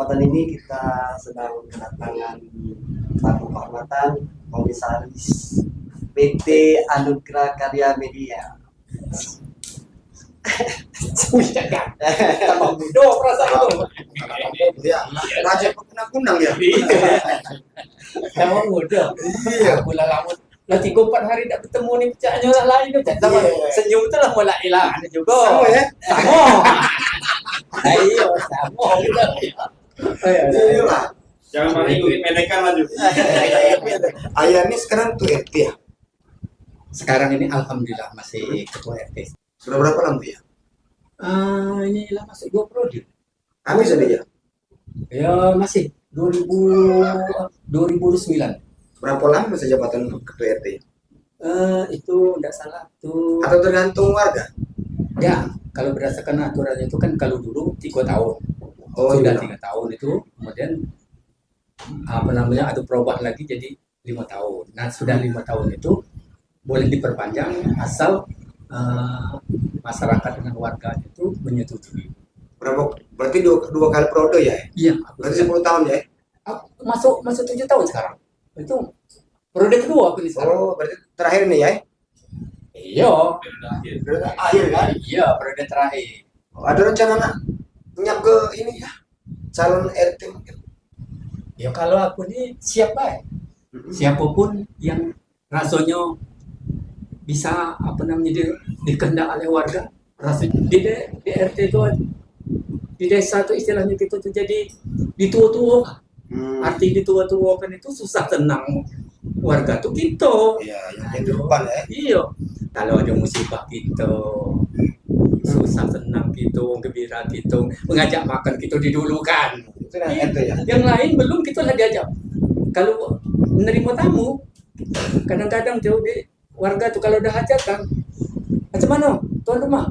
kesempatan ini kita sedang kedatangan tamu kehormatan Komisaris PT Anugrah Karya Media. Tambah muda perasaan itu. Iya, raja kunang-kunang ya. Tambah muda. Iya. Aku lah lama. Lah 3-4 hari tak bertemu ni pecahnya lah lain tu. Sama senyum tu lah mula hilang juga. Sama ya? Sama. Ayo, sama kita. Iya lah. Jangan malah ikutin menekan laju. Ayah ini sekarang tuh RT ya. Sekarang ini alhamdulillah masih ketua RT. Sudah berapa lama ya? Ini lah masuk 2 periode. Habis ada ya? Ya masih 2009. Berapa lama masa jabatan ketua RT? Itu tidak salah tuh. Atau tergantung warga? Ya, kalau berdasarkan aturan itu kan kalau dulu 3 tahun. Oh, Sudah iya. 3 tahun itu, kemudian apa namanya ada perubahan lagi jadi 5 tahun. Nah, sudah 5 tahun itu boleh diperpanjang asal masyarakat dengan warga itu menyetujui. Berarti dua kali periode ya? Iya, Berarti 10 tahun ya? masuk 7 tahun sekarang. Itu periode kedua aku ini sekarang. Oh, berarti terakhir nih ya? Iya, Periode akhir kan? iya periode terakhir. Ada rencana nak nyap ke ini ya? Calon RT mungkin? Ya kalau aku ini siap baik. Siapapun yang rasanya bisa apa namanya dikehendak oleh warga, rasanya di RT itu di desa itu istilahnya kita tuh jadi ditua-tua. Arti ditua-tuakan itu susah tenang warga tuh gitu. Iya, yang di depan ya. Iya. Kalau ada musibah gitu susah senang gitu, gembira gitu, mengajak makan gitu didulukan. Itu yang RT ya? Yang lain belum kita lagi ajak. Kalau menerima tamu, kadang-kadang tuh warga tuh kalau udah hajatan, macam mana tuan rumah?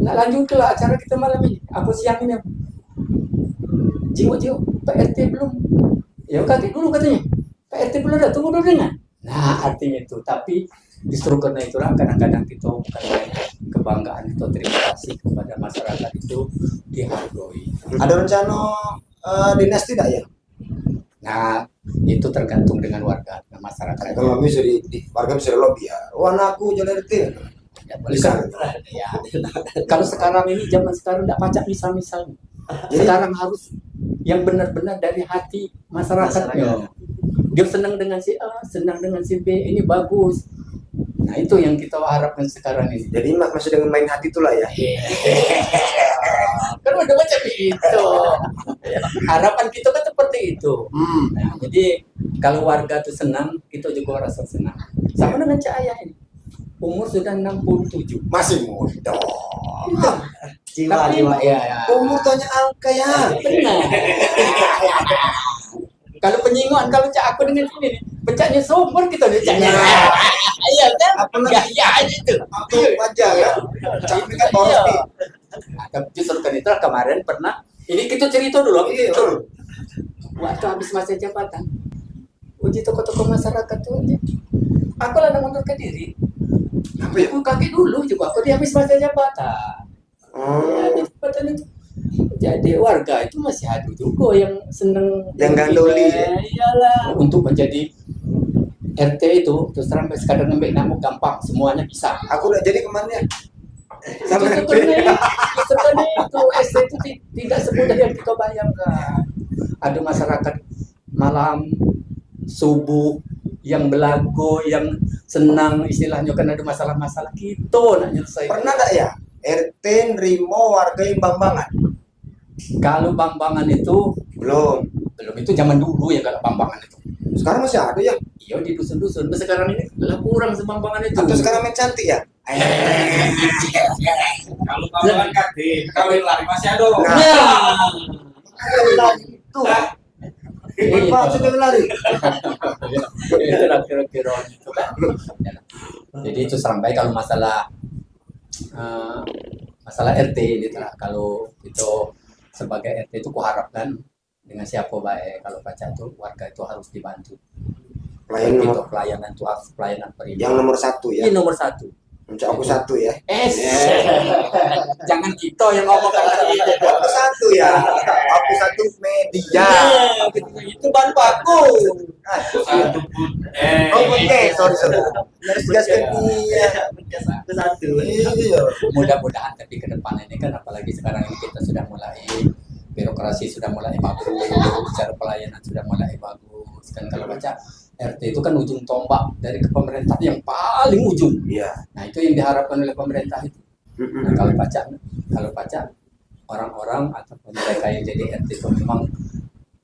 Nak lanjut ke lah acara kita malam ini, aku siang ini. Jenguk Pak RT belum. Ya kakek dulu katanya. Pak RT belum ada, tunggu dulu dengan. Nah artinya itu, tapi justru karena itulah kadang-kadang kita bukan kebanggaan atau terima kasih kepada masyarakat itu dihargai. Ada rencana dinasti tidak ya? Nah itu tergantung dengan warga, dengan masyarakat. Kalau bisa warga bisa lobby ya. Oh, anakku jadi RT. Ya, boleh kan? Ya. Kalau sekarang ini zaman sekarang tidak pacak misal-misal. Sekarang harus yang benar-benar dari hati masyarakatnya. Dia senang dengan si A, senang dengan si B, ini bagus. Nah itu yang kita harapkan sekarang ini. Jadi masih dengan main hati itulah ya. Kan udah macam itu. Harapan kita kan seperti itu. Nah, jadi kalau warga tuh senang, kita juga rasa senang. Sama dengan Cak Ayah ini. Umur sudah 67. Masih muda. Tapi ya. Umur tanya angka ya. Benar. Kalau penyinggungan, kalau Cak aku dengan sini nih, pecahnya seumur kita nih Caknya. Iya kan? Apalagi Ya itu. Aku wajar ya. Tapi kan boros nih. Justru kan itu kemarin pernah. Ini kita cerita dulu. Iya. Waktu habis masa jabatan, uji tokoh-tokoh masyarakat tuh. Aku lah mengundurkan diri. Apa ya? Aku kakek dulu juga. Aku di habis masa jabatan. Ya, di jabatan itu. Jadi warga itu masih ada juga yang seneng Yang gandoli. Iyalah. Untuk menjadi RT itu terus terang sekadar ngambil nama gampang, semuanya bisa. Aku udah jadi kemana ya? Sama Justru karena itu SD itu tidak semudah yang kita bayangkan. Ada masyarakat malam subuh yang belago, yang senang istilahnya kan ada masalah-masalah gitu nak nyelesaikan. Pernah tak ya RT nerimo warga yang bambangan? Kalau bambangan itu Belum. itu zaman dulu ya kalau bambangan itu. Sekarang masih ada ya? Iya di dusun-dusun. Sekarang ini lah kurang sebambangan itu. Atau sekarang main cantik ya? Kalau kawan kakek, kawin lari masih ada. Nah, Itu. Pak sudah lari. itu lah kira-kira itu kan. Jadi itu sampai kalau masalah RT gitu lah. Kalau itu sebagai RT itu kuharapkan dengan siapa baik kalau baca itu warga itu harus dibantu. Pelayanan Itu pelayanan itu harus pelayanan pribadi. yang nomor 1 ya. Ini nomor 1. Untuk aku satu ya. Jangan kita yang ngomong lagi. Aku satu ya. Aku satu media. Itu bahan baku. Satu pun. Oh, oke, sorry. Harus jelaskan dia. Satu satu. Iya. Mudah-mudahan tapi ke depan ini kan apalagi sekarang ini kita sudah mulai birokrasi sudah mulai bagus, cara pelayanan sudah mulai bagus. Kan kalau baca RT itu kan ujung tombak dari pemerintah yang paling ujung. Iya. Nah itu yang diharapkan oleh pemerintah itu. Nah, kalau baca orang-orang atau mereka yang jadi RT itu memang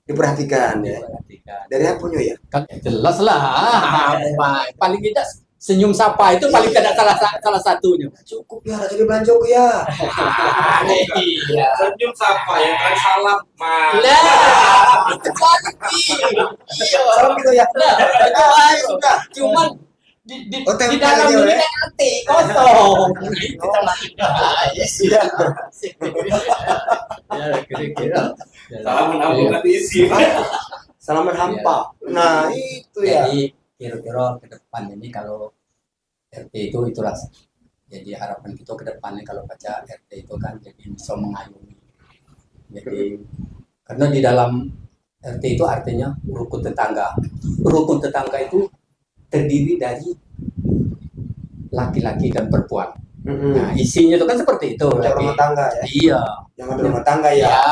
Diperhatikan ya. diperhatikan. Dari apunya ya. Kan jelas lah. Paling tidak senyum sapa itu paling tidak salah satunya. Cukup ya, jadi belanjaku ya. Iya. Senyum siapa yang terakhir salam mas. Lah, itu lagi. Iya. Salam gitu ya. Sudah. Cuman di Oh, tempel dalam aja, ini ya? kan hati kosong. Itu ya. Ya kira-kira. Salam menabung isi. Salaman hampa. Nah, itu ya. Jadi kira-kira ke depan ini kalau RT itu itulah. Jadi harapan kita ke depannya kalau baca RT itu kan jadi bisa mengayomi. Jadi karena di dalam RT itu artinya rukun tetangga. Rukun tetangga itu terdiri dari laki-laki dan perempuan. Nah, isinya itu kan seperti itu. Yang rumah tangga ya. Iya. Yang ada rumah tangga ya. Ya.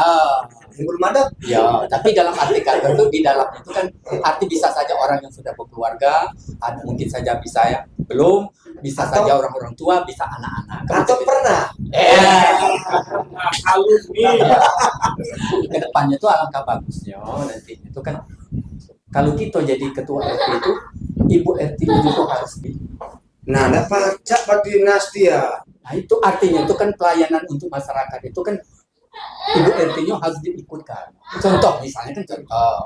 Yang belum ada. Ya, tapi dalam arti kata itu di dalam itu kan arti bisa saja orang yang sudah berkeluarga, ada mungkin saja bisa ya belum, bisa Atau- saja orang-orang tua, bisa anak-anak. Atau pernah. Halus nih. Ke depannya itu alangkah bagusnya nanti itu kan kalau kita jadi ketua RT itu ibu RT itu harus di. Nah, ada pajak batu dinasti ya. Nah itu artinya itu kan pelayanan untuk masyarakat itu kan ibu RT-nya harus diikutkan. Contoh misalnya kan contoh.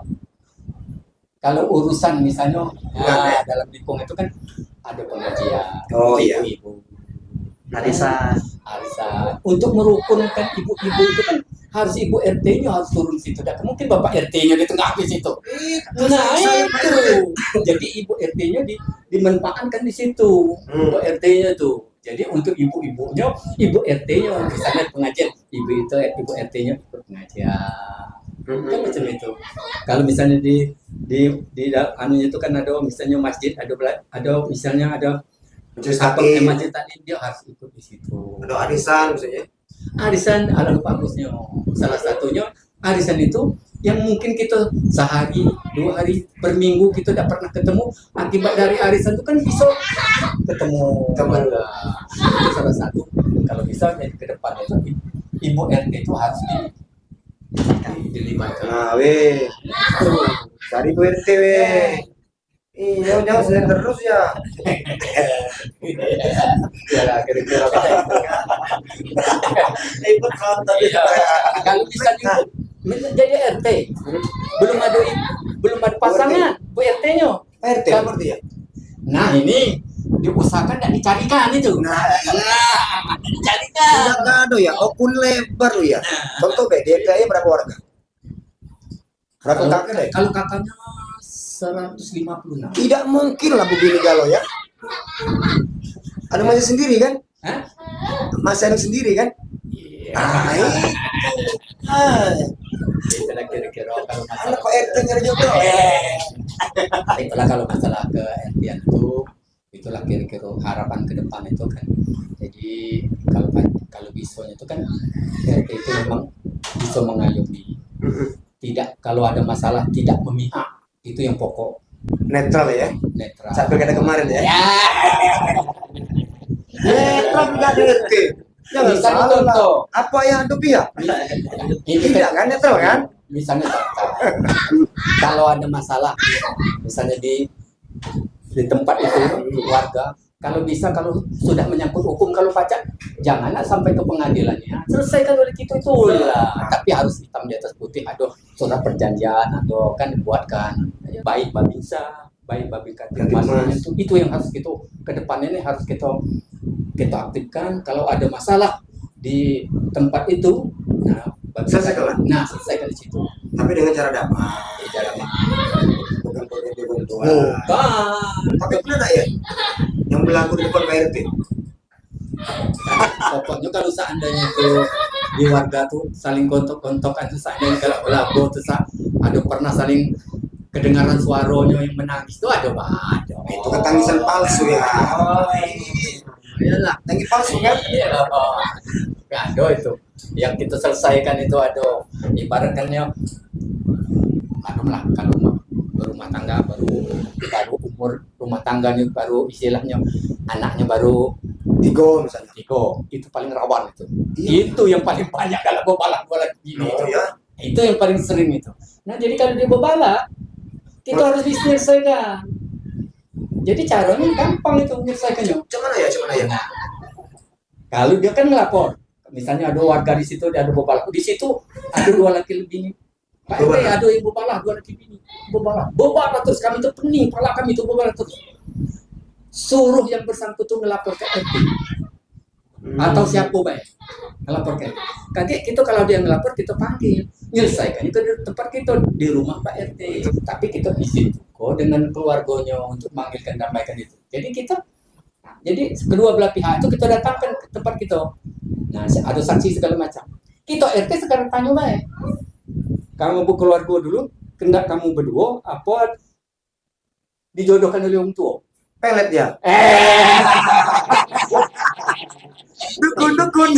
Kalau urusan misalnya dalam lingkungan itu kan ada pengajian. Oh, iya. Ibu-ibu. Arisan. Arisan. Untuk merukunkan ibu-ibu itu kan harus ibu RT-nya harus turun situ. Dan mungkin bapak RT-nya di tengah di situ. Nah itu. Jadi ibu RT-nya dimanfaatkan di situ. Ibu RT-nya tuh. Jadi untuk ibu-ibunya, ibu RT-nya misalnya pengajian, ibu RT-nya ikut pengajian. Kan macam itu. Kalau misalnya di anunya itu kan ada misalnya masjid, ada misalnya ada masjid tadi dia harus ikut di situ. Ada arisan misalnya. Arisan alangkah bagusnya. Salah satunya arisan itu yang mungkin kita sehari, 2 hari per minggu kita tidak pernah ketemu, akibat dari arisan itu kan bisa ketemu. Itu salah satu. Kalau bisa jadi ke depan itu ibu RT itu harus dilibatkan. Nah, weh. Dari Bu RT weh. Iya, jangan sedang terus ya. Ya kira-kira Ikut nonton. kalau bisa jadi RT belum ada pasangan Bu RT-nya. RT berarti ya. Nah ini diusahakan dan dicarikan itu. Nah, Dicarikan. tidak ada ya. Okun lebar lu ya. Contoh deh, di RT berapa warga? Berapa kakak deh? Kalau kakaknya 156. Tidak mungkin lah begini galau ya. Ada masih sendiri kan? Hah? Masih ada sendiri kan? Iya. Ah, itu. Ah, Kira-kira kalau anak masalah kok RT nyari jodoh? itulah kalau masalah ke RT-an itulah kira-kira harapan ke depan itu kan. Jadi kalau bisanya itu kan RT itu memang bisa mengayomi. Tidak kalau ada masalah tidak memihak. Itu yang pokok, Netral ya. netral. Saat pilkada kemarin ya. Ya. Netral juga ada RT. Jangan Misalnya salah. contoh. Apa yang ada pihak? Ini Tidak kan netral kan? misalnya contoh. Kalau ada masalah misalnya di tempat itu warga, kalau bisa kalau sudah menyangkut hukum kalau pajak janganlah sampai ke pengadilannya, selesaikan oleh kita itu lah. Tapi harus hitam di atas putih, ada surat perjanjian atau kan dibuatkan baik babinsa, baik babinsa itu yang harus kita ke depan ini harus kita aktifkan. Kalau ada masalah di tempat itu, Selesaikan. Selesaikan di situ. Tapi dengan cara damai. Di dalam Bukan pakai buntuan. bukan. Tapi pernah nggak ya yang berlaku di depan Pak RT? Pokoknya kalau seandainya itu di warga tuh saling kontok-kontokan tuh seandainya kalau belabo tuh ada pernah saling kedengaran suaranya yang menangis tuh ada. Itu kan tangisan palsu ya. Iyalah. Tangis palsu kan? Iya, ada itu. Yang kita selesaikan itu ada ibaratkannya maklum lah kalau berumah tangga baru umur rumah tangganya baru istilahnya anaknya baru Tigo misalnya. itu paling rawan itu. Iya. Itu yang paling banyak kalau bobalak gini. Oh ya. Itu yang paling sering itu. Nah, jadi kalau dia bobalak kita harus diselesaikan. Jadi caranya gampang itu menyelesaikannya. Cuman ya. Kalau dia kan ngelapor, misalnya ada warga di situ, dia ada bobalak. Di situ ada 2 laki bini. Pak RT ada ibu bobalak, 2 laki bini. Bobalak terus kami itu pening, pala kami itu bobalak terus. Suruh yang bersangkutan melapor ke RT. Atau siapa baik ngelapor ke RT. Kakek kita kalau dia ngelapor kita panggil, menyelesaikan itu di tempat kita di rumah Pak RT. Tapi kita izin kok dengan keluarganya untuk manggilkan damaikan itu. Jadi kedua belah pihak itu kita datangkan ke tempat kita. Nah, ada saksi segala macam. Kita RT sekarang tanya baik. Kamu keluarga dulu, kendak kamu berdua apa dijodohkan oleh orang tua? Pelet ya. Dukun.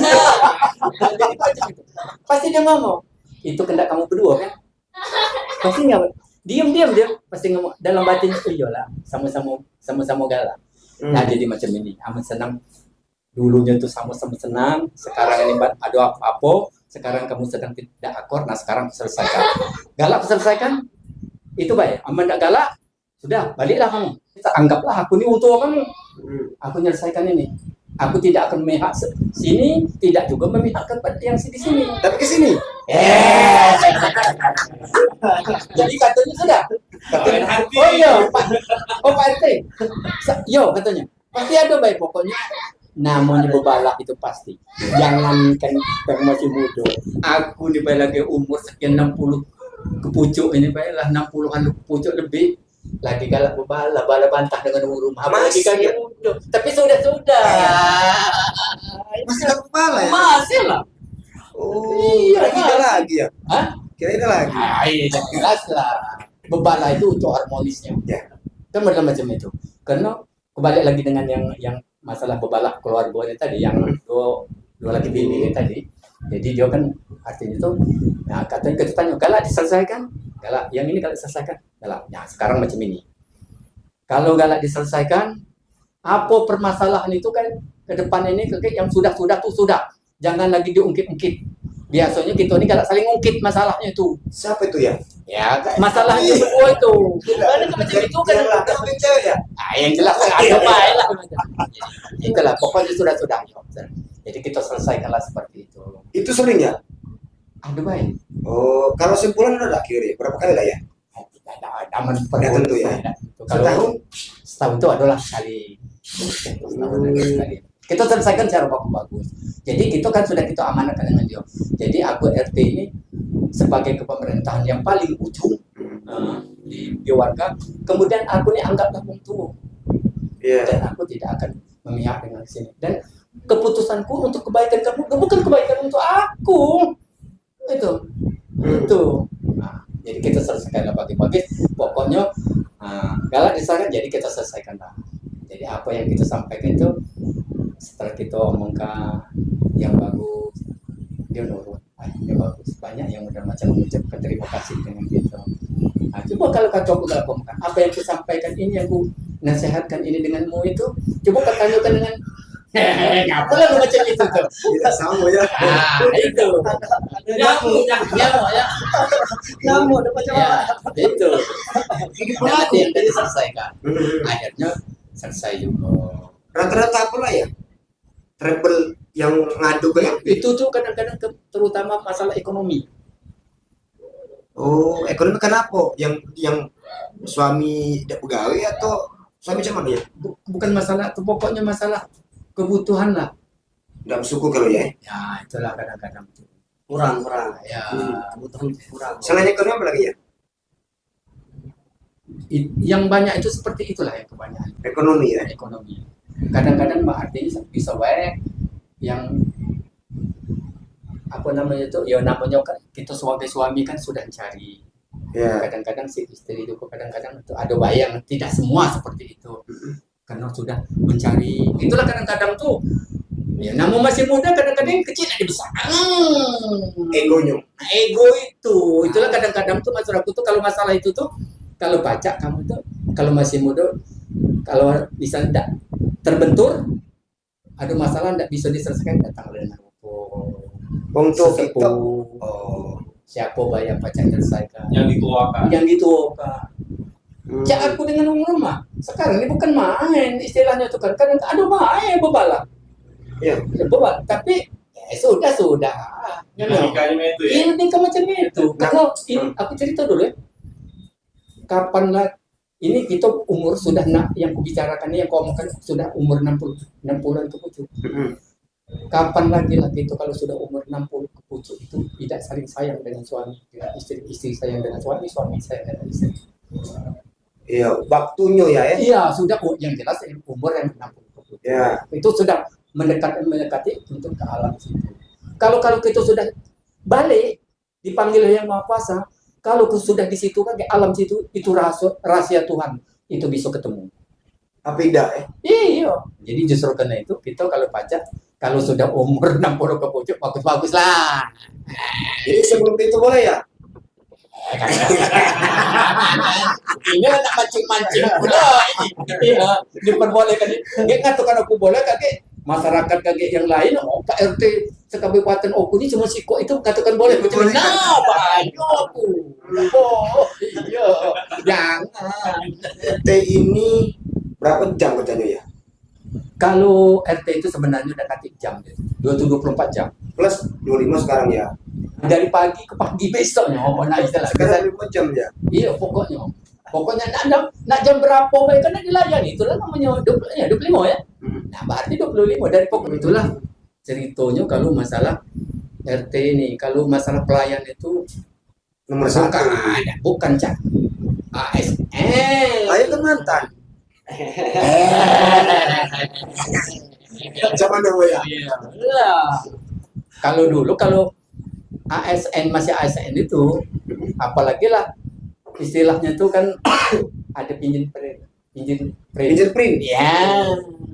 Jadi macam itu. Pasti dia ngomong, itu kendak kamu berdua kan? Pasti nggak, diam dia pasti ngomong dalam batin iyalah, sama-sama galak. Nah jadi macam ini, amat senang. Dulunya tuh sama-sama senang, sekarang ini ada apa-apa, sekarang kamu sedang tidak akor, nah sekarang selesaikan. Galak selesaikan, itu baik. Aman tidak galak, sudah baliklah kamu. Kita anggaplah aku ini utuh kamu, aku menyelesaikan ini. Aku tidak akan memihak sini, tidak juga memihak ke yang di sini. Tapi ke sini. Jadi katanya sudah. Katanya, oh iya, Pak RT. Yo katanya, pasti ada baik pokoknya. Namanya bebalak itu pasti. Jangankan yang masih muda. Aku nih lagi umur sekian 60 ke pucuk ini baiklah 60-an ke pucuk lebih. Lagi galak bala bantah dengan rumah. Apalagi kaki muda. Tapi sudah. Masih ada kepala ya? Masih lah. Oh, Iya, kira lagi ya? Hah? Kira lagi. Iya, jelas lah. Bebala itu untuk harmonisnya. Ya. Kan macam itu. Karena kembali lagi dengan yang masalah bebalak keluarganya tadi, yang dua laki bini ini tadi. Jadi dia kan artinya itu, nah katanya kita tanya, galak diselesaikan? Galak, yang ini galak diselesaikan? Galak. Nah sekarang macam ini. Kalau galak diselesaikan, apa permasalahan itu kan ke depan ini yang sudah tuh sudah. Jangan lagi diungkit-ungkit. Biasanya kita ini galak saling ungkit masalahnya itu. Siapa itu ya? Ya, masalahnya berdua itu. Karena macam itu kan. Cewek ya? Yang jelas ada baik lah. Itulah, pokoknya sudah. Jadi kita selesaikanlah seperti itu. Itu sering ya? Ada baik. Oh, kalau sebulan ada akhir ya? Berapa kali lah ya? Tidak aman Tidak tentu ya? Kalau setahun itu adalah sekali. Setahun sekali. Kita selesaikan secara bagus. Jadi kita kan sudah kita amanatkan dengan dia. Jadi aku RT ini sebagai kepemerintahan yang paling ujung di warga. Kemudian aku ini anggaplah orang tua. Iya. Dan aku tidak akan memihak dengan sini. Dan keputusanku untuk kebaikan kamu, bukan kebaikan untuk aku. Itu. Nah, jadi kita selesaikan bagi-bagi. Pokoknya galak disana, jadi kita selesaikanlah. Jadi apa yang kita sampaikan itu setelah kita omongkan yang bagus, dia nurut. Ya bagus. Banyak yang udah macam mengucapkan terima kasih dengan kita. Nah, coba kalau kau gak omongkan apa yang aku sampaikan ini, yang aku nasihatkan ini denganmu itu, coba kau tanyakan dengan ngapa lah macam itu tuh. Tidak sama ya. Itu. Nyamuk dapat jawab. Itu. Nanti yang tadi selesaikan. Akhirnya selesai juga. Rata-rata apa lah ya? Travel yang ngadu kayak Itu tuh kadang-kadang terutama masalah ekonomi. Oh, ekonomi kenapa? Yang suami tidak pegawai atau suami macam mana ya? Bukan masalah, itu pokoknya masalah kebutuhan lah. Dalam suku kalau ya? Ya, itulah kadang-kadang. kurang Ya, kebutuhan kurang. Selain ekonomi apa lagi ya? yang banyak itu seperti itulah yang kebanyakan. Ekonomi ya. Ekonomi. Kadang-kadang Mbak artinya bisa wae yang apa namanya itu, ya namanya kan kita sebagai suami kan sudah cari. Ya. Kadang-kadang si istri itu kadang-kadang itu ada bayang, tidak semua seperti itu. Karena sudah mencari, itulah kadang-kadang tuh ya namun masih muda kadang-kadang yang kecil ada besar. Egonya. Ego itulah kadang-kadang tuh masyarakat tuh kalau masalah itu tuh kalau baca kamu tuh kalau masih muda kalau bisa tidak terbentur ada masalah tidak bisa diselesaikan datang dengan Untuk sesepuh kita. Oh. siapa bayar pacar selesaikan Yang dituakan. yang gitu Kak. Cak aku dengan umur mah sekarang ini bukan main istilahnya itu kan kadang ada main bebalak Iya. bebalak tapi sudah Dinamikanya itu ya. ini kan macam itu kalau ini aku cerita dulu ya kapan lah ini kita umur sudah yang kubicarakan ini yang kau makan sudah umur 60-an ke pucuk. Kapan lagi itu kalau sudah umur 60 ke pucuk itu tidak saling sayang dengan suami, dengan istri sayang dengan suami sayang dengan istri. Iya, waktunya ya. Iya, sudah yang jelas umur yang 60 ke pucuk. Ya. Itu sudah mendekati untuk ke alam situ. Kalau kita sudah balik dipanggil Yang Maha Kuasa, kalau sudah di situ kan di alam situ itu rahasia Tuhan itu bisa ketemu. Apa tidak ya? Iya. Jadi justru karena itu kita kalau baca kalau sudah umur 60 ke pucuk bagus-bagus lah. Jadi sebelum itu boleh ya? Ini anak mancing-mancing pula ini. Iya, diperbolehkan. Dia ngatakan aku boleh kakek masyarakat kakek yang lain, oh Pak RT sekabupaten Oku ini cuma siko itu katakan boleh. Macam nah, banyak aku. Oh, iya. Jangan. RT ini berapa jam kerjanya ya? Kalau RT itu sebenarnya udah katik jam, 24 jam. Plus 25 sekarang ya. Dari pagi ke pagi besoknya, nah istilah. Sekarang 5 jam ya. Iya pokoknya nak jam berapa baik kan dilayani itulah namanya 25 ya. Nah berarti 25 dari pokok itulah ceritanya kalau masalah RT ini kalau masalah pelayan itu Nomor 1. bukan Cak ASN. Ayo kan mantan. Zaman dulu ya. Iya. Kalau dulu ASN masih ASN itu apalagi lah istilahnya itu kan ada pinjam Fingerprint. ya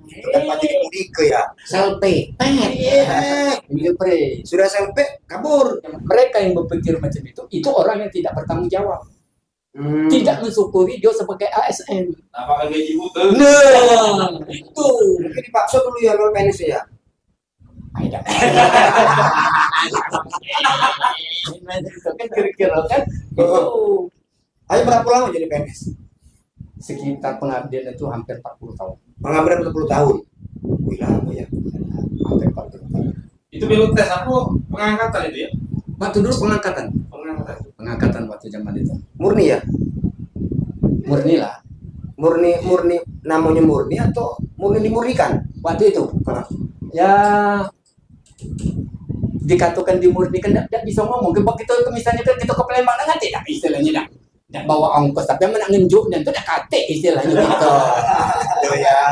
Itu kan pasti ke ya. selfie pinjam Sudah sampai kabur. mereka yang berpikir macam itu orang yang tidak bertanggung jawab tidak mensyukuri dia sebagai ASN. Apakah gaji butuh? Nah itu Mungkin dipaksa dulu ya kalau PNS ya. Aida. Kan kira-kira kan itu Ayo berapa lama jadi PNS? sekitar pengabdian itu hampir 40 tahun. Pengabdian 40 tahun. Wih lama ya. Hampir 40 tahun. Itu belum tes aku pengangkatan itu ya? Waktu dulu pengangkatan waktu zaman itu. Murni ya? Murni lah. Murni namanya murni atau murni dimurnikan? Waktu itu. Ya dikatakan dimurnikan tidak bisa ngomong. Kalau kita misalnya kita ke Palembang nanti tidak istilahnya tidak bawa ongkos tapi mana ngenjuknya itu tidak kate istilahnya gitu. Oh ya.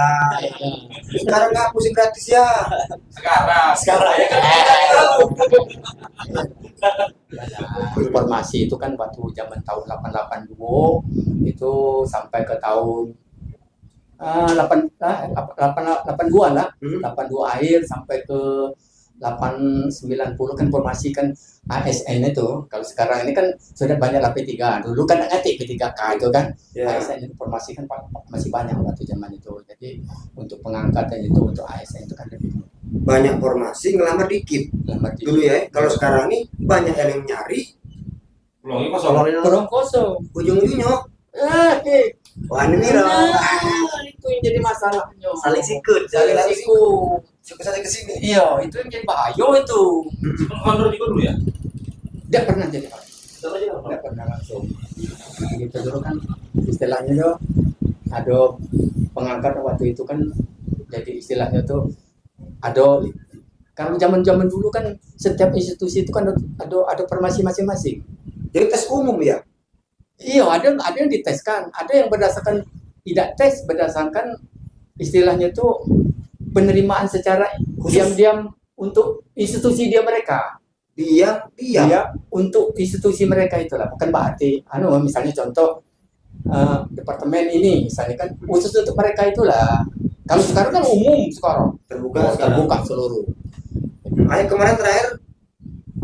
Sekarang nggak pusing gratis ya. Sekarang ya kan. Informasi itu kan waktu zaman tahun 882 itu sampai ke tahun 82 lah, 82 akhir sampai ke 890 kan formasi kan ASN itu. Kalau sekarang ini kan sudah banyak lah P3. Dulu kan ngerti P3K itu kan. Ya. ASN itu formasi kan masih banyak waktu zaman itu. Jadi untuk pengangkatan itu untuk ASN itu kan lebih Banyak formasi ngelamar dikit lambat dulu ya. Kalau sekarang nih banyak yang nyari. Peluangnya kosong. kurang kosong. Ujung-ujungnya wah ini Itu yang jadi masalahnya. saling sikut, Saling sikut. saling kesini. Iya, itu yang jadi bahaya itu. Kontrak juga dulu ya? Tidak pernah jadi bahaya. Tidak pernah langsung. Gitu dulu kan istilahnya tuh ada pengangkat waktu itu kan jadi istilahnya tuh ada kalau zaman dulu kan setiap institusi itu kan ada formasi masing-masing. Jadi tes umum ya. Iya, ada yang diteskan, ada yang berdasarkan tidak tes berdasarkan istilahnya itu penerimaan secara diam-diam untuk institusi dia mereka. Dia Dia untuk institusi mereka itulah, bukan berarti misalnya contoh departemen ini misalnya kan khusus untuk mereka itulah. Kalau sekarang kan umum sekarang terbuka seluruh. Kemarin terakhir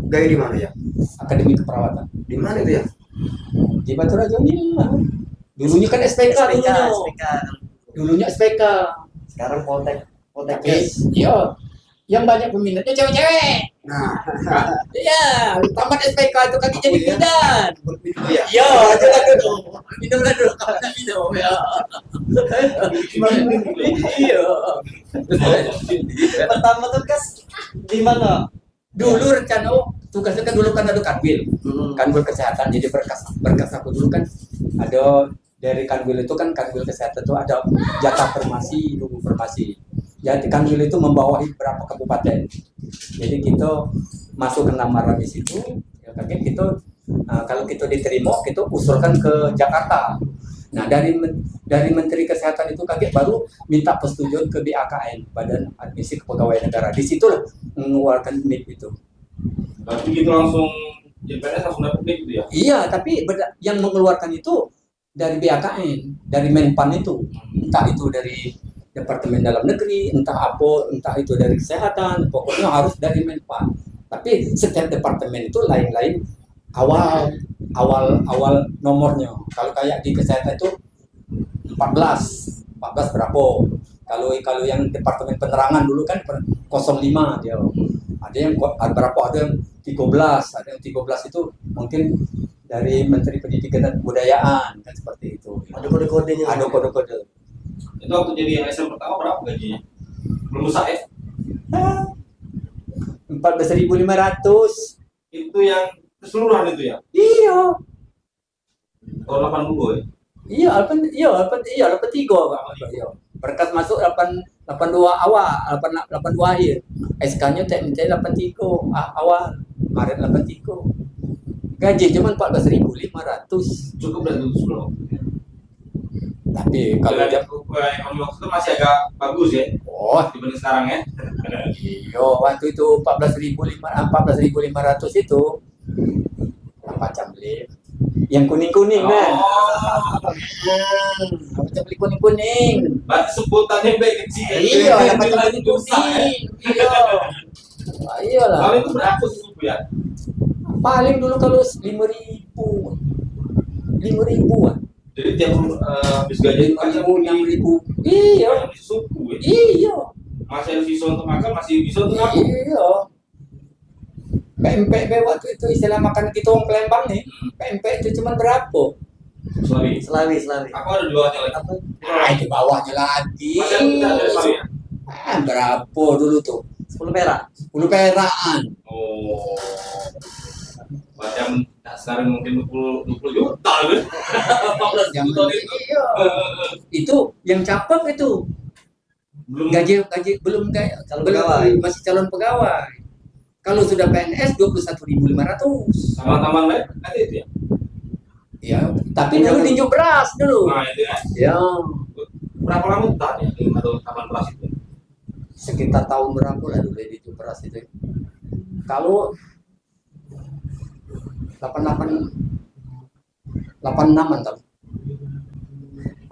gaya di mana ya? Akademi Keperawatan Di mana itu ya? di Batu Raja ini. Dulunya kan SPK, dulunya SPK. Sekarang Poltek Tapi iya, yang banyak peminatnya cewek-cewek. Nah, Iya, tamat SPK itu kaki jadi bidan. itu ya. Iya, jangan dulu. Minumlah dulu, kalau nak minum ya. Iya. pertama tugas di mana? Dulu rencana tugasnya kan dulu kan ada kanwil, kanwil kesehatan. Jadi berkas aku dulu kan ada dari kanwil itu kan kanwil kesehatan itu ada jatah farmasi, ilmu farmasi. Jadi kanwil itu membawahi beberapa kabupaten. Jadi kita masuk ke lamaran di situ. Ya, kita kalau kita diterima, kita usulkan ke Jakarta. Nah dari Menteri Kesehatan itu kaget baru minta persetujuan ke BAKN, Badan Administrasi Kepegawaian Negara. Di situlah mengeluarkan NIP itu. Berarti gitu langsung jadi PNS langsung dapat NIP gitu ya? Iya, tapi yang mengeluarkan itu dari BAKN, dari Menpan itu. Entah itu dari Departemen Dalam Negeri, entah itu dari kesehatan, pokoknya harus dari Menpan. Tapi setiap departemen itu lain-lain awal nomornya. Kalau kayak di kesehatan itu 14 berapa? Kalau yang departemen penerangan dulu kan 05 dia. Ada yang berapa? Ada yang 13, ada yang 13 itu mungkin dari Menteri Pendidikan dan Kebudayaan kan seperti itu. Ada kode-kodenya. Ada kode-kode. Itu waktu jadi ASN pertama berapa gajinya? Belum besar ya? 14.500. Itu yang keseluruhan itu ya? Iya. Tahun 80 ya? Iya, 83 Pak. Iya. Berkas masuk 82 awal, 82 akhir. SK-nya minta 83 awal, Maret 83. Gaji cuma 14.500. Cukup dan itu sebelum. Tapi kalau Kalau ekonomi waktu itu masih agak bagus ya dibanding sekarang ya. iya, waktu itu 14.500 itu macam beli yang kuning-kuning kan. Macam beli kuning-kuning. Berarti sebutannya baik kecil. Iya, macam kuning. Iya. Iyalah. Kalau itu berapa sih suku ya? Paling dulu kalau 5.000. 5.000-an. Jadi tiap habis gaji itu kan 6.000. Iya. Suku ya. Iya. Masih ada sisa untuk makan, masih bisa untuk ngaku. Iya. PMP waktu itu istilah makan kita orang Palembang nih. PMP itu cuma berapa? Selawi. Selawi. Aku ada di bawahnya lagi. Apa? Di bawahnya lagi. Masih ada Selawi ya? Berapa dulu tuh? 10 perak. 10 perakan. Oh. Macam sekarang mungkin 20 juta kan? 14 Yang juta itu. iya. Itu yang capek itu. Belum Gaji belum Calon pegawai. masih calon pegawai. Kalau sudah PNS 21.500. sama tambahan lain nanti itu ya. Ya, tapi dulu tinjuk beras dulu. Nah itu ya. Ya, Berapa lama tahan ya atau tambahan beras itu? sekitar tahun berapa lah dulu tinjuk beras itu. Kalau 86-an tahun.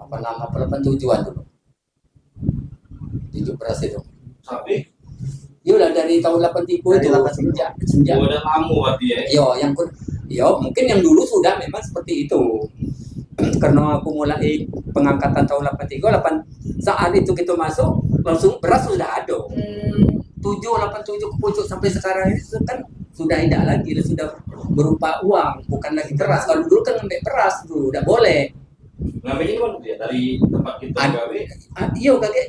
86 apa 87-an dulu. Tinjuk beras itu. Sampai Iya lah dari tahun 83 itu Dari 83. sejak udah lama berarti ya. Mungkin yang dulu sudah memang seperti itu. Karena aku mulai pengangkatan tahun 83, saat itu kita masuk langsung beras sudah ada. 87 ke pucuk sampai sekarang itu kan sudah tidak lagi, sudah berupa uang, bukan lagi beras. Kalau dulu kan ngambil beras tuh, udah boleh. Ngambilnya di mana tuh ya? Dari tempat kita gawe. Iya kakek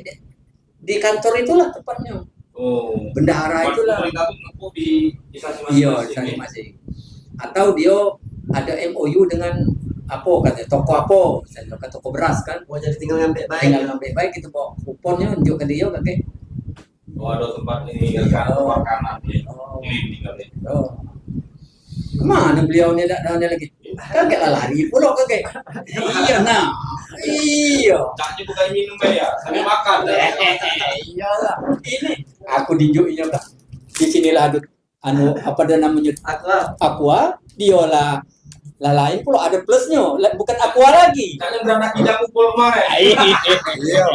di kantor itulah tepatnya. Oh. Bendahara itulah. Pemerintah tuh ngaku di instansi Iya, masing-masing. di masing. Atau dia ada MOU dengan apa katanya toko apa, misalnya kan toko beras kan. Mau jadi tinggal ngambil baik. Tinggal ngambil baik kita bawa kuponnya unjuk ke dia kakek. Oh ada tempat ini kan luar kanan ya. Oh. Ini tinggal ya. Oh. Kemana beliau ni tak ada lagi? Kakek lah lari pula kakek. Iya nah. Iya. Caknya bukan minum ya, sambil makan. Iyalah. Ini aku dinjuk iya tak. sinilah apa dia namanya aqua, diolah lain pula ada plusnya, bukan aqua lagi. Kalian beranak tidak kumpul kemarin. Iya.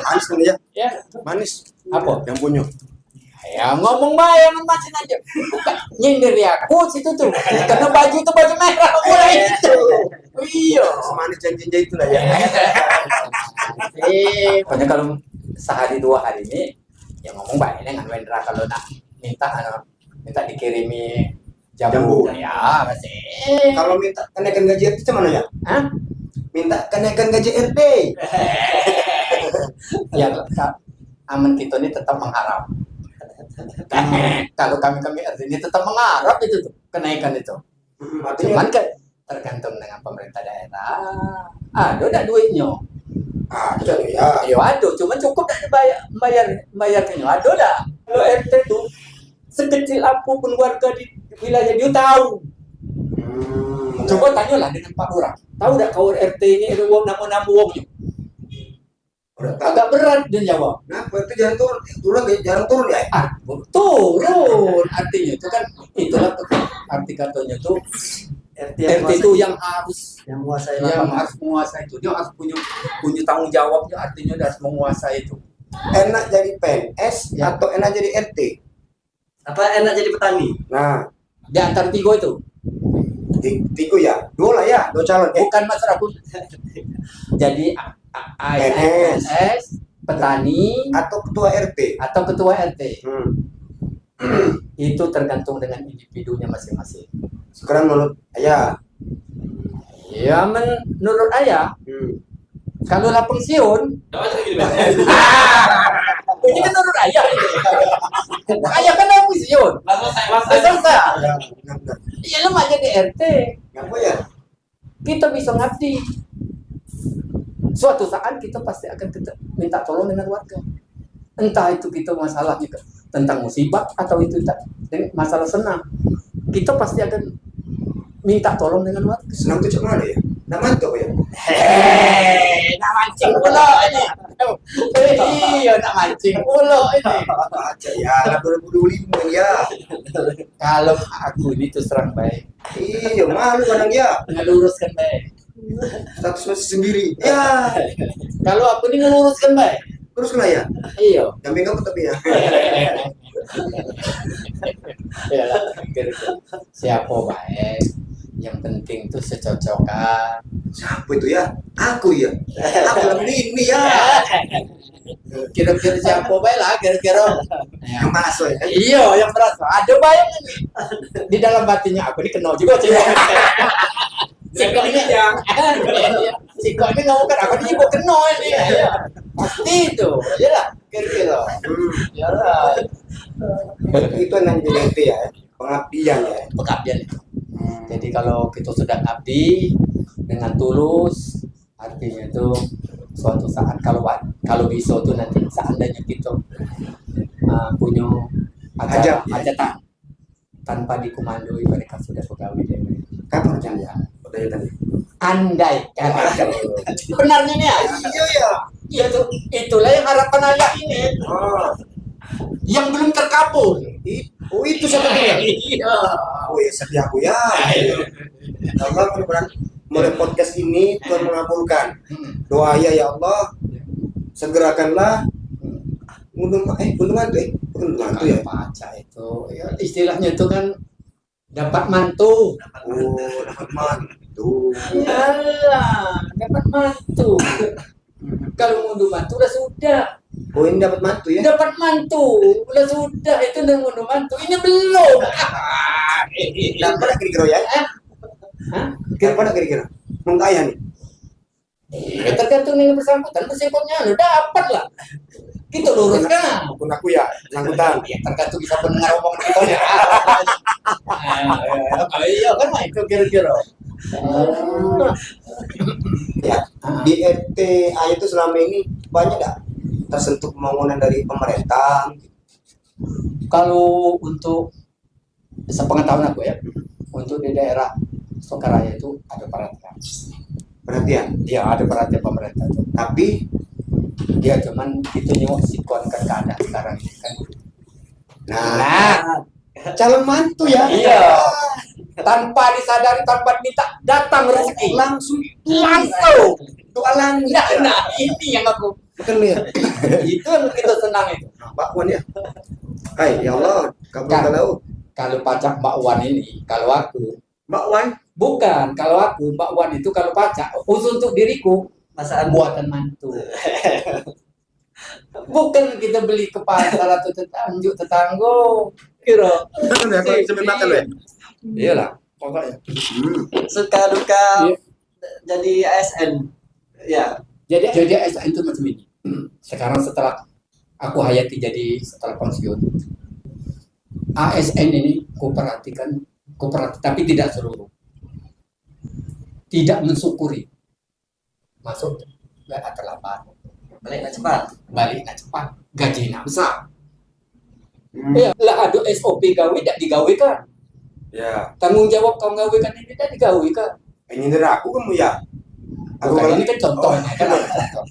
Manis kan ya? Ya, Manis. apa? Yang punya. Ya ngomong bayang macam aja. Bukan nyindir ya aku situ tuh. Karena baju itu baju merah mulai itu. Iya. Semanis janjinya itu lah ya. Pokoknya kalau sehari 2 hari ini ya ngomong baik dengan Wendra kalau nak minta dikirimi jambu. Ya masih. Kalau minta kenaikan gaji RT mana ya? Hah? Minta kenaikan gaji RT. Ya aman kita ini tetap mengharap. Kalau kami RT ini tetap mengharap itu tuh kenaikan itu. Cuman kan tergantung dengan pemerintah daerah. Ada enggak duitnya? Ada ya. Ya ada, cuman cukup tak bayarnya. Ada enggak? Kalau RT tuh sekecil apapun warga di wilayah dia tahu. Coba tanyalah dengan Pak Lurah. Tahu enggak kalau RT ini ada nama-nama wongnya? Agak berat dia jawab. Nah, RT jarang turun ya? Turun. Artinya itu kan itulah arti katanya tuh RT itu yang harus menguasai itu, dia harus punya tanggung jawabnya, artinya dia harus menguasai itu. Enak jadi PNS atau enak jadi RT? Apa enak jadi petani? Nah, Di antara 3 itu. 3 ya? 2 lah ya, 2 calon. Bukan masalah pun. Jadi PNS, petani atau ketua RT. Itu tergantung dengan individunya masing-masing. Sekarang menurut ayah. Ya menurut ayah, kalau lah pensiun, Dapat lagi di mana? ini kan menurut ayah. Ayah kan mau pensiun. Selesai. Iya lu mah jadi RT. Ngapa ya? Kita bisa ngabdi. Suatu saat kita pasti akan minta tolong dengan warga. Entah itu kita masalah juga tentang musibah atau itu masalah senang. Kita pasti akan minta tolong dengan warga. Senang itu cuma mana ya? Nak mantu apa ya? Nak mancing pula ini. Iya, nak mancing pula ini. Aja ya, 2025 ya. Kalau aku ini terus terang baik, Iya, malu kadang ya. ngeluruskan baik. Status masih sendiri. Ya, Kalau aku ini ngeluruskan baik, terus kena ya. iya. Kambing kamu tapi ya. Iyalah, siapa baik. Yang penting tuh secocokan. Siapa itu ya? Aku ya. Aku lagi ini ya. Kira-kira siapa baik lah, kira-kira. Yang masuk ya. Iya, yang merasa ada bayang ini di dalam batinnya aku ini kenal juga sih. Sikok ini ya. Sikok ini ngomong kan aku ini juga kenal ini. Pasti itu, ya lah, kira-kira. Ya lah. Itu yang jadi RT ya. Pengabdian ya. Pengabdian itu. Jadi kalau kita sudah ngabdi dengan tulus, artinya itu suatu saat kalau bisa tuh nanti seandainya kita punya hajatan tanpa dikomandoi mereka sudah pegawai DPR. Kapan jangan ya? Udah tadi. Andai kan benarnya nih ya. Iya ya. Itulah yang harapan ayah ini yang belum terkabul. Oh itu sebenarnya. Iya. Oh ya sedih aku ya. Allah mudah-mudahan mulai podcast ini Tuhan mengabulkan doa ya Allah, segerakanlah bukan mantu ya. Baca itu ya, istilahnya itu kan dapat mantu. Oh dapat mantu. Iyalah, dapat mantu. Kalau mau mantu udah sudah. Oh ini dapat mantu ya? Dapat mantu, udah sudah itu udah mau mantu. Ini belum. Dapat kira-kira ya? Kira-kira kira-kira. Mengkaya nih. Tergantung dengan bersangkutan lu dapat lah. Kita luruskan. Bukan aku ya, bersangkutan. Ya tergantung bisa pendengar omongan kita ya. Iya kan mah itu kira-kira. Ya, di RT A itu selama ini banyak nggak tersentuh pembangunan dari pemerintah? Kalau untuk sepengetahuan aku ya, untuk di daerah Sokaraya itu ada perhatian. Dia ada perhatian pemerintah itu. Tapi dia cuman itu nyok sikon ke keadaan sekarang ini kan. Nah, calon mantu ya. Iya. Tanpa disadari, tanpa minta, datang rezeki. Langsung Tualang. Nah, ini yang aku. bukan ya. Itu yang kita senang itu. Mbak Wan ya. Hai, ya Allah, kamu Kan. tahu. Kalau pacak Mbak Wan ini, kalau aku. Mbak Wan, Bukan, kalau aku, Mbak Wan itu kalau pacak, khusus untuk diriku, Masaan buatan mantu. Bukan kita beli ke pasar atau tetangga. Kira. makan ya, kalau sambil makan ya. Iyalah, pokoknya. suka duka Iya. jadi ASN. Ya. Jadi ASN itu macam ini. Sekarang setelah aku hayati jadi setelah pensiun, ASN ini kooperatif, tapi tidak seluruh. Tidak mensyukuri. Masuk nggak terlambat. Baliknya cepat. Baliknya cepat. Gajinya besar. Ya, lah ada SOP gawe tidak digawekan. Ya, Tanggung jawab kau gawekan ini tidak digawekan. ini dari aku kamu ya. Aku Bukan, kalau ini kan contohnya kan ada contoh.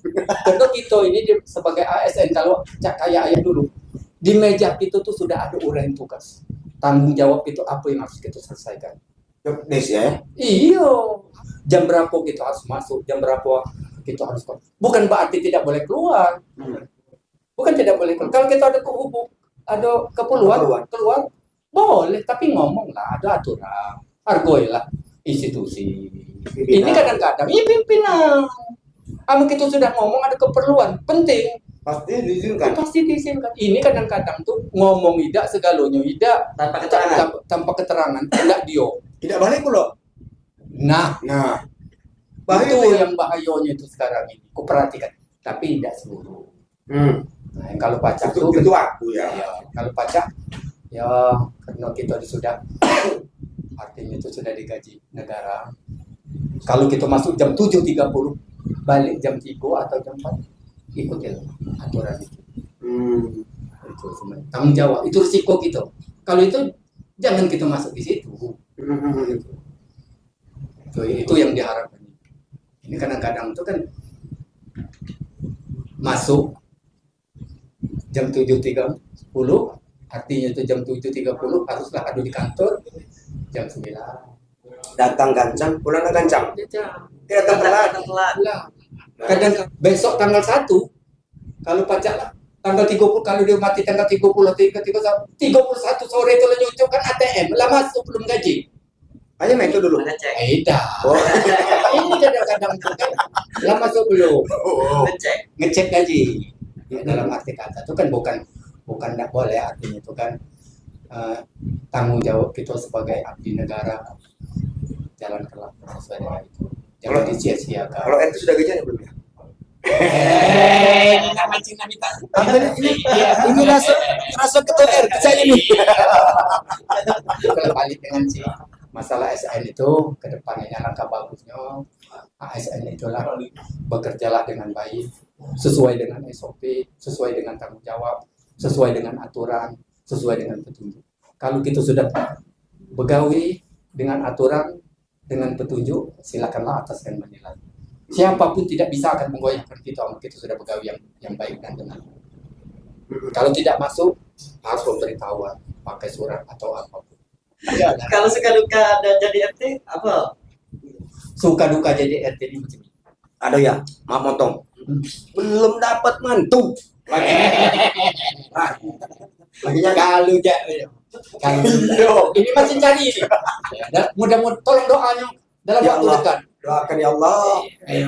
Contoh kita ini sebagai ASN kalau kayak ayah dulu di meja itu tuh sudah ada uraian tugas. Tanggung jawab itu apa yang harus kita selesaikan. job desk ya. Iya. Jam berapa kita harus masuk, jam berapa kita harus keluar. Bukan berarti tidak boleh keluar. Bukan tidak boleh keluar. Kalau kita ada keperluan keluar boleh, tapi ngomong lah, ada aturan. Argoi lah institusi. Ini kadang-kadang ini pimpinan. Kamu kita sudah ngomong ada keperluan penting, pasti diizinkan. pasti diizinkan. Ini kadang-kadang tuh ngomong tidak segalanya tidak Tanpa keterangan. tanpa keterangan tidak dia. Tidak balik pula. Nah, Nah, itu bahaya ya. yang bahayanya itu sekarang ini. Kuperhatikan, tapi tidak seluruh. Nah, yang kalau pajak Itu, tuh itu aku ya. ya, kalau pajak ya karena kita sudah artinya itu sudah digaji negara. Kalau kita masuk jam 7.30 balik jam 3 atau jam 4 ikutin aturan itu. Itu sebenarnya tanggung jawab, itu risiko kita. Kalau itu jangan kita masuk di situ. Itu yang diharapkan. Ini kadang-kadang itu kan masuk jam 7.30, artinya itu jam 7.30 haruslah ada di kantor jam 9. Datang gancang, pulang gancang. Ya, Datang telat. Telat. lah. Kadang besok tanggal 1 kalau pajak lah tanggal 30, kalau dia mati tanggal 30 31 sore itu lah nyucuk kan ATM lah masuk belum gaji. Ayo main itu dulu. Ngecek. Dah. Oh. Ini kadang-kadang itu kan lah masuk belum Ngecek. ngecek gaji. Ya, dalam arti kata itu kan bukan tidak boleh, artinya itu kan tanggung jawab kita sebagai abdi negara, jalankanlah sesuai dengan itu, jangan disia-siakan. Kalau RT sudah gajian belum ya? Ini rasa ketua RT saya ini. Kalau balik dengan si masalah ASN itu ke depannya langkah bagusnya ASN itulah bekerjalah dengan baik sesuai dengan SOP, sesuai dengan tanggung jawab, sesuai dengan aturan, sesuai dengan petunjuk. Kalau kita sudah begawi dengan aturan, dengan petunjuk, silakanlah atas dan menilai. Siapapun tidak bisa akan menggoyahkan kita, kita sudah begawi yang baik dan benar. Kalau tidak masuk, harus pemberitahuan, pakai surat atau apapun. Ya, Kalau suka duka ada jadi RT apa? suka duka jadi RT ini macam ini. Ada ya, maaf motong. Belum dapat mantu. Laginya Kalau ini masih cari ini. Ya, mudah-mudahan tolong doanya dalam Ya waktu Allah. dekat. doakan ya Allah. Ya.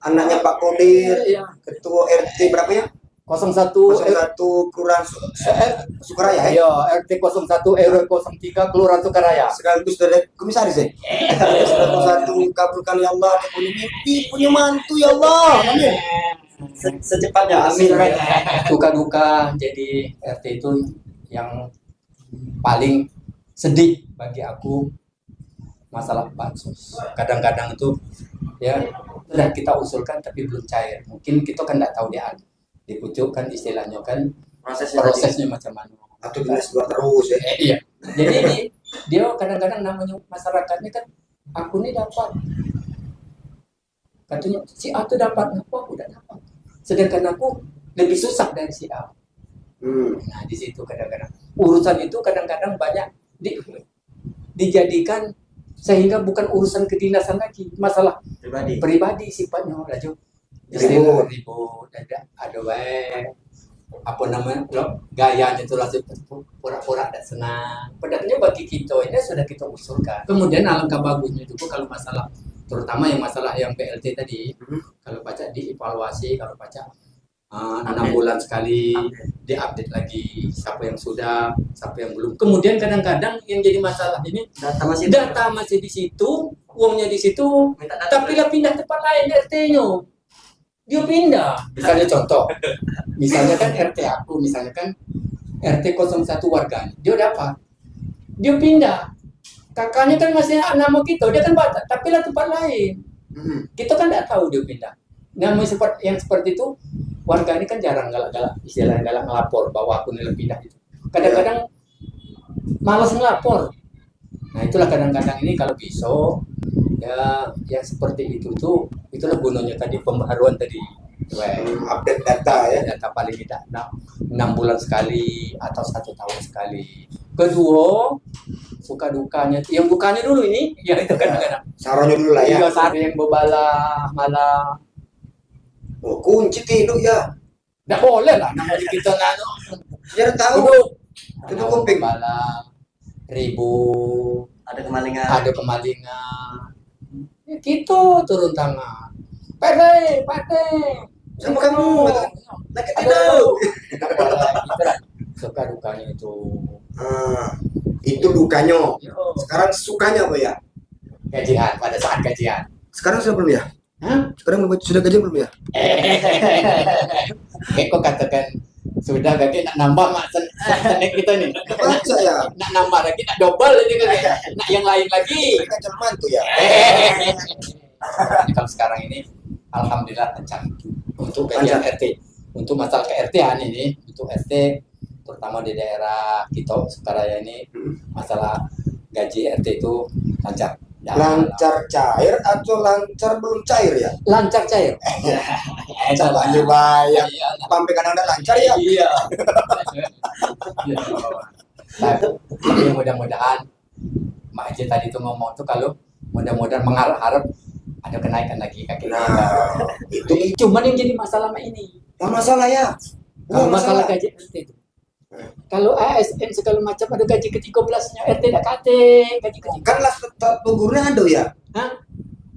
Anaknya Pak Kodir, Ya. ketua RT berapa ya? 01 01 Kelurahan Sukaraya ya. Ayo RT 01 RW 03 Kelurahan Sukaraya. Sekaligus dari komisaris ya. 01 kabulkan ya Allah, punya mimpi, punya mantu ya Allah. Amin. Secepatnya, amin. Suka duka jadi RT itu yang paling sedih bagi aku masalah bansos. Kadang-kadang itu ya sudah kita usulkan tapi belum cair. Mungkin kita kan tidak tahu dia dipucukkan istilahnya kan prosesnya macam mana. Atau dinas dua terus ya. Iya. Jadi ini dia kadang-kadang namanya masyarakatnya kan aku nih dapat. Katanya si A tuh dapat, aku udah dapat. Sedangkan aku lebih susah dari si A. Nah di situ kadang-kadang urusan itu kadang-kadang banyak dijadikan sehingga bukan urusan kedinasan lagi, masalah pribadi sifatnya laju ribut ada apa namanya gayanya itu langsung pura-pura tidak senang. Padahal bagi kita ini sudah kita usulkan. Kemudian alangkah bagusnya juga kalau masalah terutama yang masalah yang PLT tadi, kalau baca dievaluasi, kalau baca 6 bulan sekali diupdate lagi siapa yang sudah, siapa yang belum. Kemudian kadang-kadang yang jadi masalah ini data masih di situ, uangnya di situ, tapi lah pindah tempat lain RT-nya. Dia pindah. Misalnya contoh, misalnya kan RT aku, misalnya kan RT 01 warganya, dia dapat, dia pindah. Kakaknya kan masih nama kita, dia kan baca, tapi lah tempat lain. Kita kan tidak tahu dia pindah. Nah, yang seperti itu, warga ini kan jarang galak-galak, istilahnya galak ngelapor bahwa aku ini pindah itu. Kadang-kadang malas ngelapor. Nah, itulah kadang-kadang ini kalau bisa, ya yang seperti itu tuh, itulah gunanya tadi pembaharuan tadi. Update data ya. Data paling tidak 6 bulan sekali atau 1 tahun sekali. Kedua, suka dukanya, yang dukanya dulu ini, ya itu kadang-kadang. Saronya dulu lah ya. Iya, sari yang bebalah, malah. Oh, kunci tidur ya. Nggak boleh lah, namanya kita nano. Biar tahu. Itu kuping. Bebalah, ribut, ada kemalingan. Ya, kita turun tangan. Pade. Sama kamu. Lagi Nggak boleh, gitu lah. Suka dukanya itu. Itu dukanya. Yo. Sekarang sukanya apa ya? Gajian, pada saat gajian. Sekarang sudah belum ya? Hah? Sekarang sudah gajian belum ya? Kayak kok katakan sudah gaji nak nambah mak senek kita nih. Baca ya. Nak nambah lagi, nak double ini kan. Nak yang lain lagi. Mereka cerman tuh ya. Jadi kalau sekarang ini alhamdulillah lancar untuk gajian RT. Untuk masalah ke-RT-an ini, untuk RT terutama di daerah kita Sukaraya ini masalah gaji RT itu lancar. Lancar cair atau lancar belum cair ya? Lancar cair. Coba bayar. Sampai kadang ada lancar ya? Iya. Tapi mudah-mudahan Mak Haji tadi tuh ngomong tuh kalau mudah-mudahan mengharap ada kenaikan lagi kaki. Nah, itu Cuman yang jadi masalah Mak ini. yang masalah ya. Kalau masalah gaji RT itu. Kalau ASN segala macam ada gaji ke-13-nya RT tidak kate, gaji ke-13. Kan lah tetap guruna ada ya? Hah?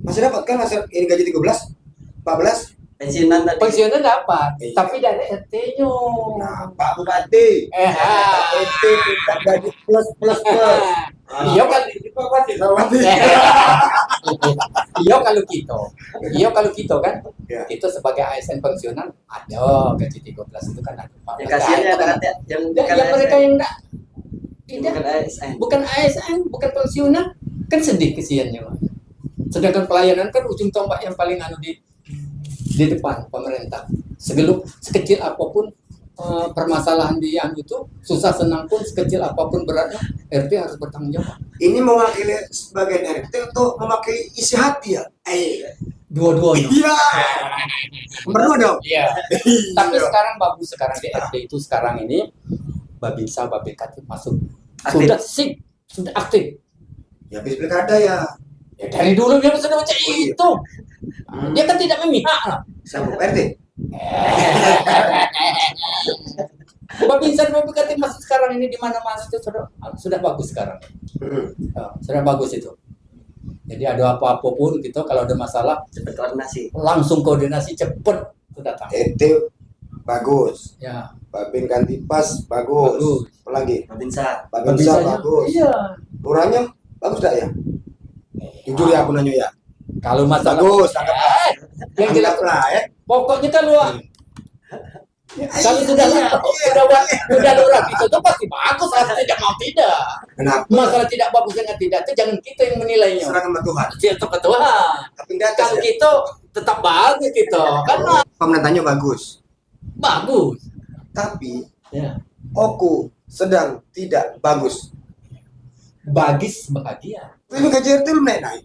Masih dapat kan masih ini gaji 13, 14? Pensiunan tadi. Pensiunnya dapat, Iya. tapi dari RT-nya. Nah, Pak Bupati. Pak RT minta gaji plus. Iya kan? Iya kalau kita kan, Ya. kita sebagai ASN pensiunan ada gaji 13 itu kan ada. Ya kasihannya kan ada yang yang mereka yang tidak bukan ASN. bukan ASN, bukan pensiunan, kan sedih kesiannya. Mas. Sedangkan pelayanan kan ujung tombak yang paling di depan pemerintah. Sekecil apapun permasalahan di yang itu, susah senang pun sekecil apapun beratnya, RT harus bertanggung jawab. Ini mewakili sebagian RT atau mewakili isi hati ya? Dua-duanya. Iya. Berdua dong. Iya. Tapi sekarang bagus sekarang di RT itu sekarang ini Babinsa, Babekat masuk. Aktif. Sudah sip, sudah aktif. Ya habis pilkada ya. Ya dari dulu dia sudah baca Oh, iya. itu. Dia kan tidak memihak lah. Sama RT. Babinsa dan Babekat masuk sekarang ini di mana-mana itu sudah bagus sekarang. Sudah bagus itu. Jadi ada apa-apa pun gitu, kalau ada masalah Cepat koordinasi. langsung koordinasi cepet itu datang. RT bagus. Ya, Babin Kantipas bagus. bagus. Apalagi? Babinsa. Babinsa Babinsanya, bagus. iya. Lurahnya bagus gak ya? Jujur ya aku nanya ya. Kalau masalah Bagus. yang jelas lah ya. pokoknya kalau sudah lurah itu tuh pasti bagus, harus tidak mau tidak. Kenapa? Masalah tidak bagus dengan tidak itu jangan kita yang menilainya. Serahkan sama Tuhan. Itu ke Tuhan. Tapi di atas Kalau ya. kita tetap bagus gitu, kan Pemerintahnya bagus. bagus. Tapi Ya. Oku sedang tidak bagus. Bagis bahagia. Tapi gaji RT belum naik-naik.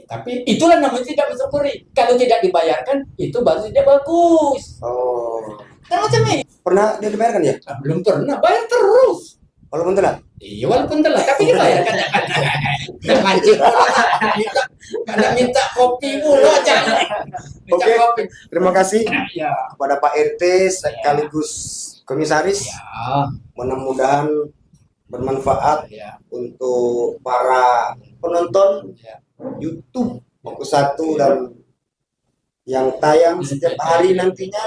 Tapi itulah namanya tidak mensyukuri. Kalau tidak dibayarkan, itu baru tidak bagus. Oh. Kan macam ini. Pernah dia dibayarkan ya? Belum pernah, bayar terus. Walaupun telat. Iya walaupun telat, tapi dibayar kadang-kadang. Mancing kadang minta kopi mulu aja. Minta Oke. kopi. Terima kasih Ya. kepada Pak RT sekaligus komisaris. Ya. Mudah-mudahan bermanfaat Ya. untuk para penonton Ya. YouTube Fokus 1 dan yang tayang setiap hari nantinya.